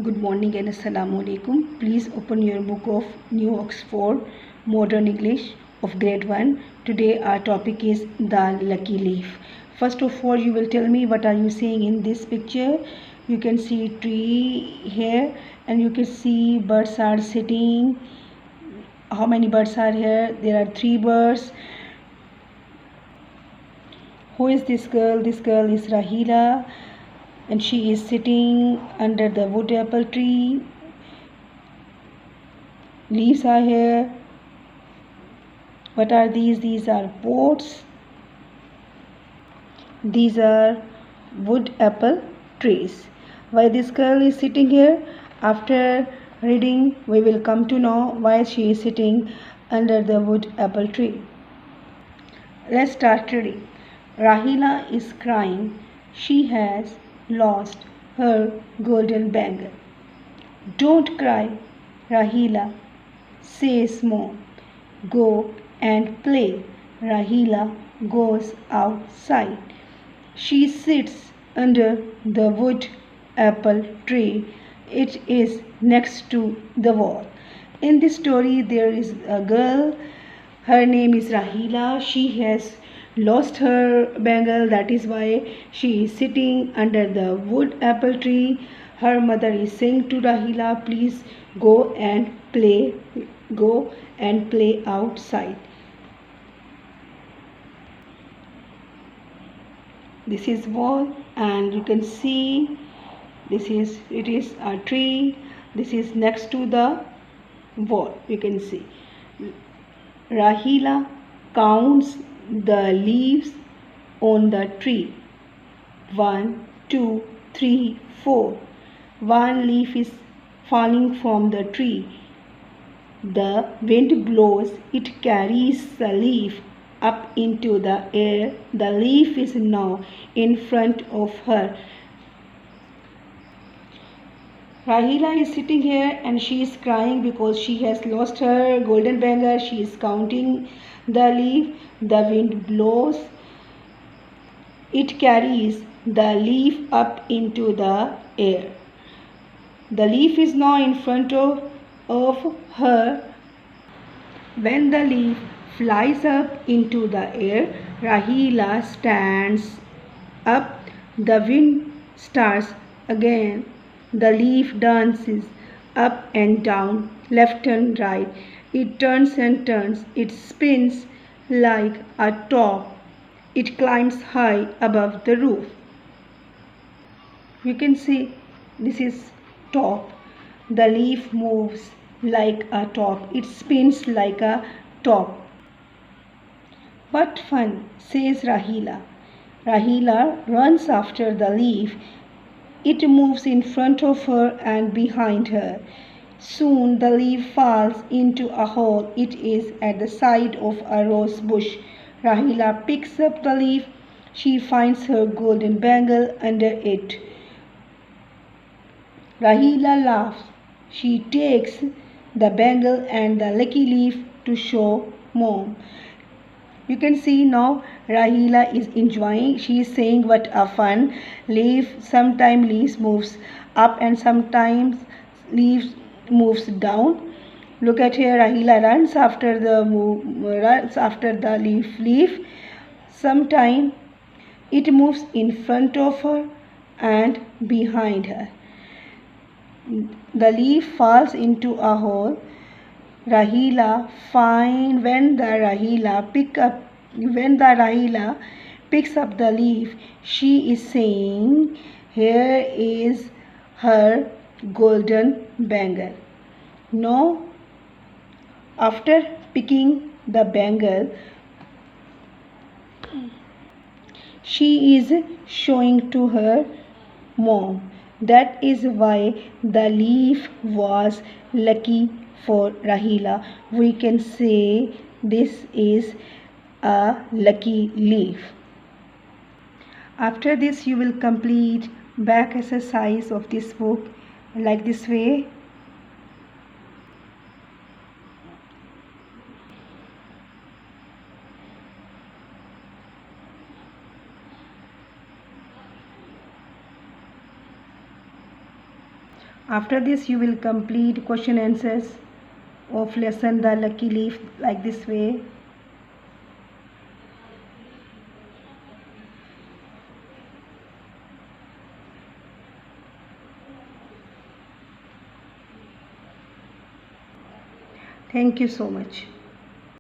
Good morning and Assalamu alaikum. Please open your book of New Oxford Modern English of grade 1. Today our topic is the lucky leaf. First of all, you will tell me what are you seeing in this picture. You can see tree here and you can see birds are sitting. How many birds are here? There are 3 birds. Who is this girl? This girl is Rahila and she is sitting under the wood apple tree. Leaves are here. What are these? These are pots. These are wood apple trees. Why this girl is sitting here? After reading, we will come to know why she is sitting under the wood apple tree. Let's start reading. Rahila is crying. She has lost her golden bangle. Don't cry, Rahila, says Mom. Go and play. Rahila goes outside. She sits under the wood apple tree. It is next to the wall. In this story, there is a girl. Her name is Rahila. She has lost her bangle. That is why she is sitting under the wood apple tree. Her mother is saying to Rahila, please go and play. Go and play outside. This is wall and you can see it is a tree. This is next to the wall. You can see Rahila counts the leaves on the tree. 1, 2, 3, 4. One leaf is falling from the tree. The wind blows. It carries the leaf up into the air. The leaf is now in front of her. Rahila is sitting here and she is crying because she has lost her golden bangle. She is counting the leaf. The wind blows. It carries the leaf up into the air. The leaf is now in front of her. When the leaf flies up into the air, Rahila stands up. The wind starts again. The leaf dances up and down, left and right. It turns and turns. It spins like a top. It climbs high above the roof. You can see this is top. The leaf moves like a top. It spins like a top. What fun, says Rahila. Rahila runs after the leaf. It moves in front of her and behind her. Soon the leaf falls into a hole. It is at the side of a rose bush. Rahila picks up the leaf. She finds her golden bangle under it. Rahila laughs. She takes the bangle and the lucky leaf to show Mom. You can see now Rahila is enjoying. She is saying what a fun. Sometimes leaves moves up and sometimes leaves moves down. Look at here, Rahila runs after the leaf. Sometimes it moves in front of her and behind her. The leaf falls into a hole. When the Rahila picks up the leaf, she is saying, here is her golden bangle. Now, after picking the bangle, she is showing to her Mom. That is why the leaf was lucky for Rahila. We can say this is a lucky leaf. After this, you will complete back exercise of this book like this way. After this you will complete question answers of lesson The Lucky Leaf like this way. Thank you so much.